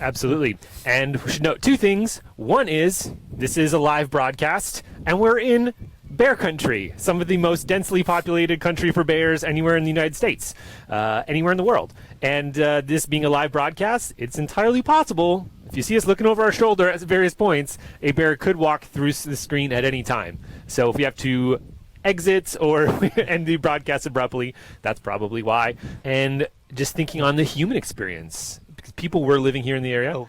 Absolutely. And we should note two things. One is this is a live broadcast, and we're in bear country, some of the most densely populated country for bears anywhere in the United States, anywhere in the world. And this being a live broadcast, it's entirely possible, if you see us looking over our shoulder at various points, a bear could walk through the screen at any time. So if we have to exit or end the broadcast abruptly, that's probably why. And just thinking on the human experience, because people were living here in the area.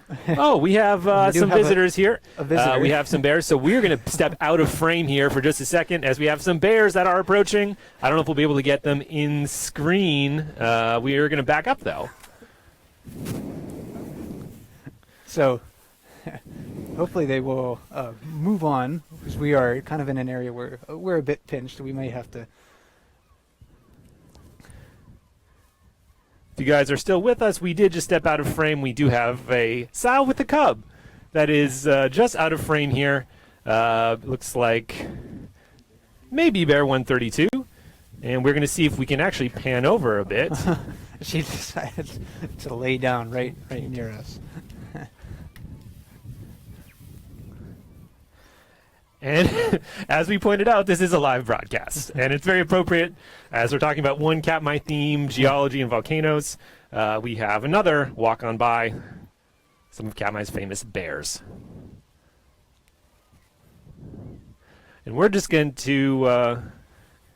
We have some visitors here. A visitor. We have some bears, so we're going to step out of frame here for just a second as we have some bears that are approaching. I don't know if we'll be able to get them in screen. We are going to back up, though. So hopefully they will move on, because we are kind of in an area where we're a bit pinched. We may have to. If you guys are still with us, we did just step out of frame. We do have a sow with a cub that is just out of frame here. Looks like maybe bear 132. And we're going to see if we can actually pan over a bit. She decided to lay down right near us. And as we pointed out, this is a live broadcast, and it's very appropriate as we're talking about one Katmai theme, geology and volcanoes. We have another walk on by some of Katmai's famous bears. And we're just going to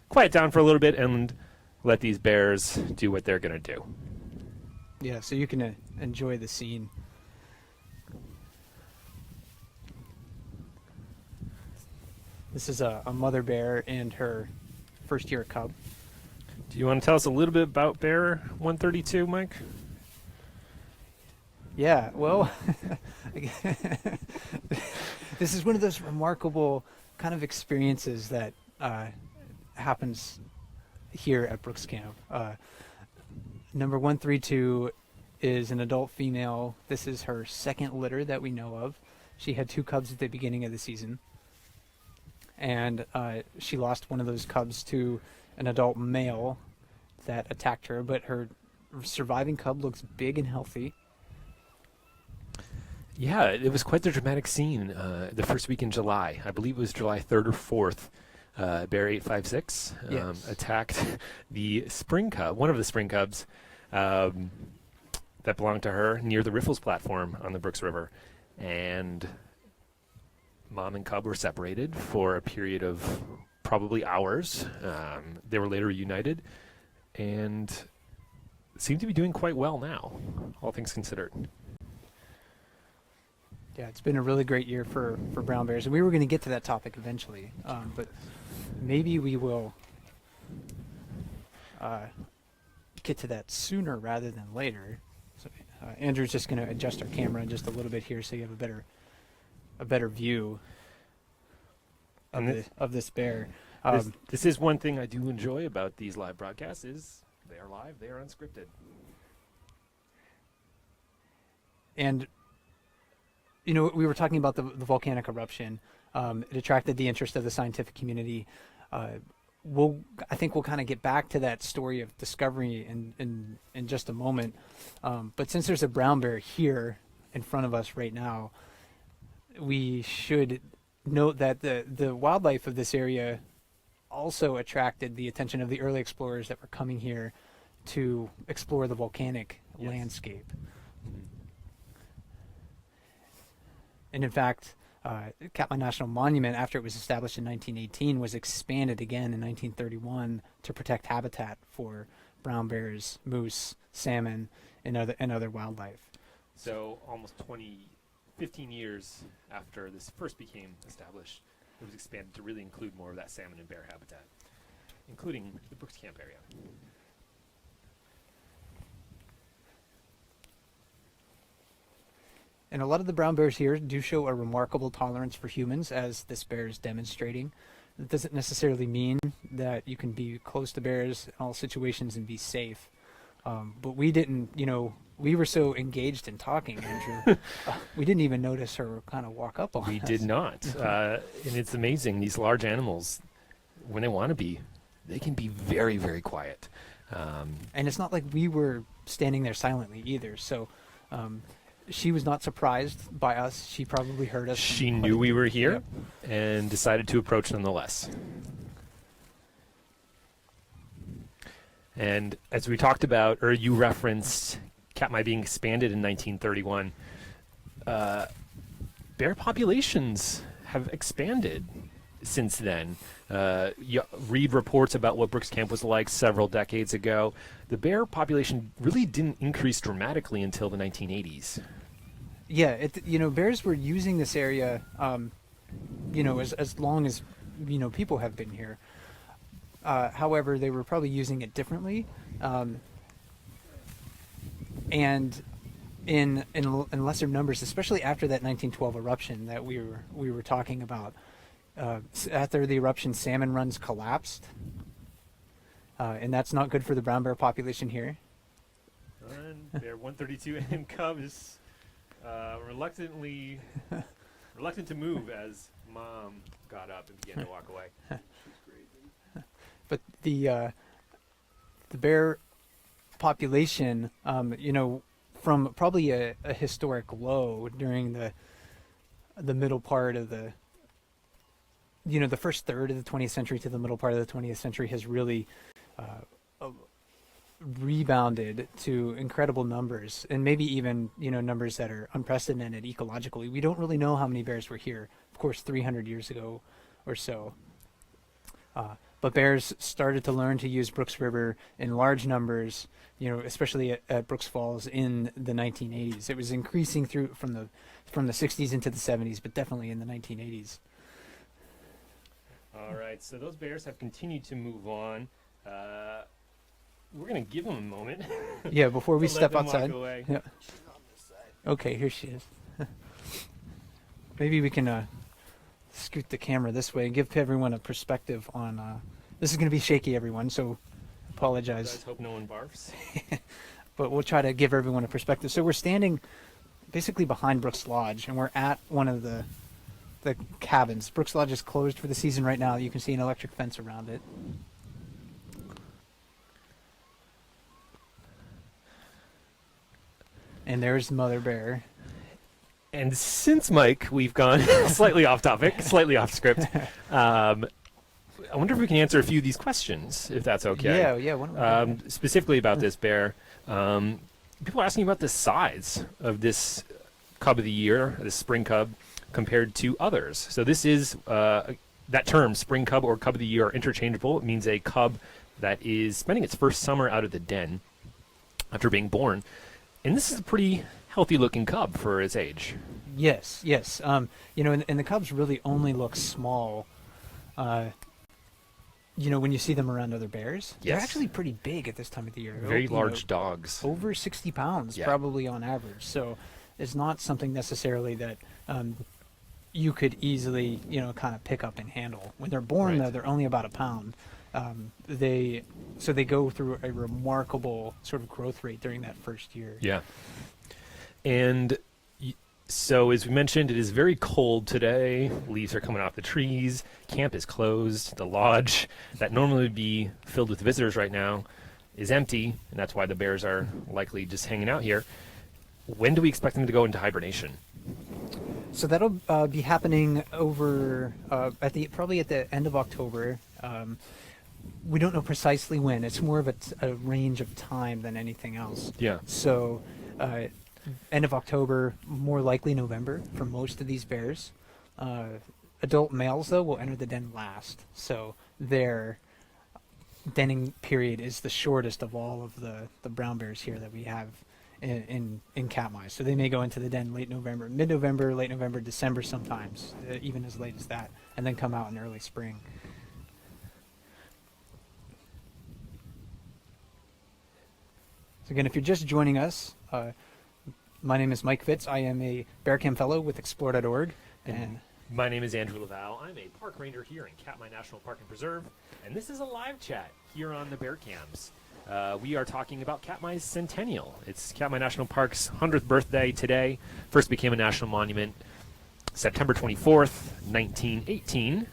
quiet down for a little bit and let these bears do what they're going to do. Yeah, so you can enjoy the scene. This is a mother bear and her first-year cub. Do you want to tell us a little bit about bear 132, Mike? Yeah, well, this is one of those remarkable kind of experiences that happens here at Brooks Camp. Number 132 is an adult female. This is her second litter that we know of. She had 2 cubs at the beginning of the season. And she lost one of those cubs to an adult male that attacked her, but her surviving cub looks big and healthy. Yeah, it was quite the dramatic scene the first week in July. I believe it was July 3rd or 4th. Bear 856 Yes. attacked the spring cub, one of the spring cubs that belonged to her near the Riffles platform on the Brooks River. And mom and cub were separated for a period of probably hours. They were later reunited and seem to be doing quite well now, all things considered. Yeah, it's been a really great year for brown bears, and we were going to get to that topic eventually, but maybe we will get to that sooner rather than later. So, Andrew's just going to adjust our camera just a little bit here so you have a better view of this bear. This is one thing I do enjoy about these live broadcasts is they are live, they are unscripted. And you know, we were talking about the volcanic eruption. It attracted the interest of the scientific community. I think we'll kind of get back to that story of discovery in just a moment. But since there's a brown bear here in front of us right now, we should note that the wildlife of this area also attracted the attention of the early explorers that were coming here to explore the volcanic landscape. And in fact, Katmai National Monument, after it was established in 1918, was expanded again in 1931 to protect habitat for brown bears, moose, salmon, and other wildlife. So almost 15 years after this first became established, it was expanded to really include more of that salmon and bear habitat, including the Brooks Camp area. And a lot of the brown bears here do show a remarkable tolerance for humans, as this bear is demonstrating. It doesn't necessarily mean that you can be close to bears in all situations and be safe. But we didn't, we were so engaged in talking, Andrew, we didn't even notice her kind of walk up on us. We did not. And it's amazing. These large animals, when they want to be, they can be very, very quiet. And it's not like we were standing there silently either. So she was not surprised by us. She probably heard us. She knew we were here and decided to approach nonetheless. And as we talked about, or you referenced Katmai being expanded in 1931, bear populations have expanded since then. You read reports about what Brooks Camp was like several decades ago. The bear population really didn't increase dramatically until the 1980s. Yeah, bears were using this area, as long as, people have been here. However, they were probably using it differently, and in lesser numbers, especially after that 1912 eruption that we were talking about. After the eruption, salmon runs collapsed, and that's not good for the brown bear population here. And bear 132 and cubs reluctant to move as Mom got up and began to walk away. But the bear population, from probably a historic low during the middle part of the first third of the 20th century to the middle part of the 20th century has really rebounded to incredible numbers, and maybe even numbers that are unprecedented ecologically. We don't really know how many bears were here, of course, 300 years ago or so. But bears started to learn to use Brooks River in large numbers, especially at Brooks Falls in the 1980s. It was increasing from the 60s into the 70s, but definitely in the 1980s. All right, so those bears have continued to move on. We're going to give them a moment. Yeah, before we to step let them outside. walk away. Yeah. Okay, here she is. Maybe we can scoot the camera this way and give everyone a perspective on... this is going to be shaky, everyone, so apologize. Let's hope no one barfs. But we'll try to give everyone a perspective. So we're standing basically behind Brooks Lodge, and we're at one of the cabins. Brooks Lodge is closed for the season right now. You can see an electric fence around it. And there's Mother Bear. And since, Mike, we've gone slightly off topic, slightly off script, I wonder if we can answer a few of these questions, if that's okay. Yeah. Why don't we specifically about this bear. People are asking about the size of this cub of the year, this spring cub, compared to others. So this is, that term, spring cub or cub of the year, are interchangeable. It means a cub that is spending its first summer out of the den after being born. And this is a pretty healthy-looking cub for its age. Yes. And the cubs really only look small, when you see them around other bears. Yes. They're actually pretty big at this time of the year. Very large dogs. Over 60 pounds, probably on average. So it's not something necessarily that you could easily, kind of pick up and handle. When they're born, though, they're only about a pound. They go through a remarkable sort of growth rate during that first year. Yeah. And so, as we mentioned, it is very cold today. Leaves are coming off the trees. Camp is closed. The lodge that normally would be filled with visitors right now is empty, and that's why the bears are likely just hanging out here. When do we expect them to go into hibernation? So that'll be happening over probably at the end of October. We don't know precisely when. It's more of a range of time than anything else. Yeah. So end of October, more likely November for most of these bears. Adult males, though, will enter the den last. So their denning period is the shortest of all of the brown bears here that we have in Katmai. So they may go into the den late November, mid-November, late November, December sometimes, even as late as that, and then come out in early spring. So again, if you're just joining us, my name is Mike Fitz. I am a Bear Cam Fellow with Explore.org. And my name is Andrew LaValle. I'm a park ranger here in Katmai National Park and Preserve, and this is a live chat here on the Bear Cams. We are talking about Katmai's Centennial. It's Katmai National Park's 100th birthday today. First became a national monument September 24th, 1918.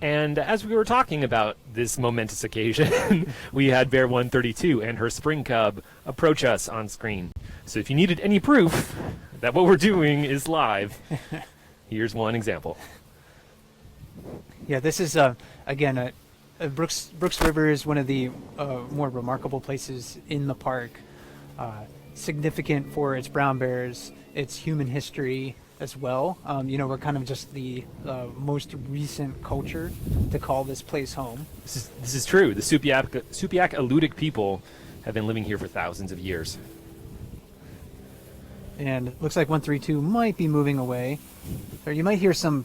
And as we were talking about this momentous occasion, we had Bear 132 and her spring cub approach us on screen. So if you needed any proof that what we're doing is live, here's one example. Yeah, this is again, Brooks River is one of the more remarkable places in the park. Significant for its brown bears, its human history as well. We're kind of just the most recent culture to call this place home. This is true. The Supiaq-Alutiiq people have been living here for thousands of years. And it looks like 132 might be moving away. Or you might hear some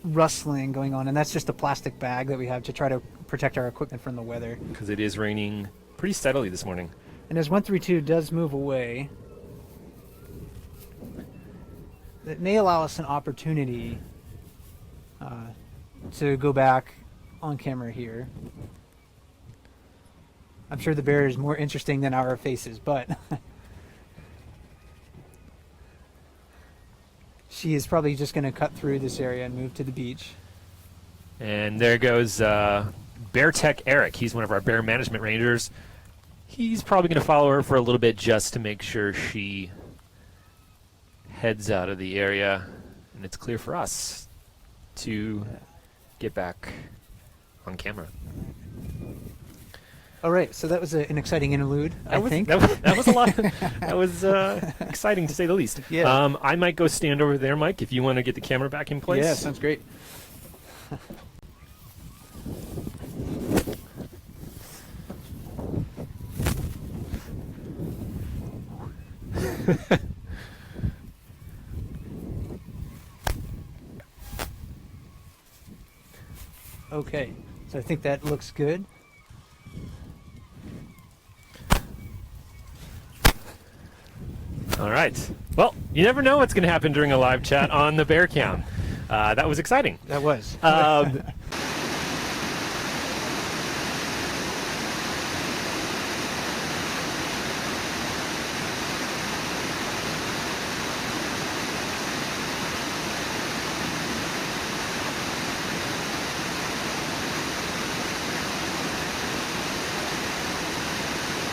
rustling going on, and that's just a plastic bag that we have to try to protect our equipment from the weather. Because it is raining pretty steadily this morning. And as 132 does move away, it may allow us an opportunity to go back on camera here. I'm sure the bear is more interesting than our faces, but she is probably just going to cut through this area and move to the beach. And there goes Bear Tech Eric. He's one of our bear management rangers. He's probably going to follow her for a little bit just to make sure she heads out of the area and it's clear for us to get back on camera. All right, so that was an exciting interlude, I think. That was a lot. That was exciting to say the least. Yeah. I might go stand over there, Mike, if you want to get the camera back in place. Yeah, sounds great. Okay, so I think that looks good. All right. Well, you never know what's going to happen during a live chat on the Bear Cam. That was exciting. That was.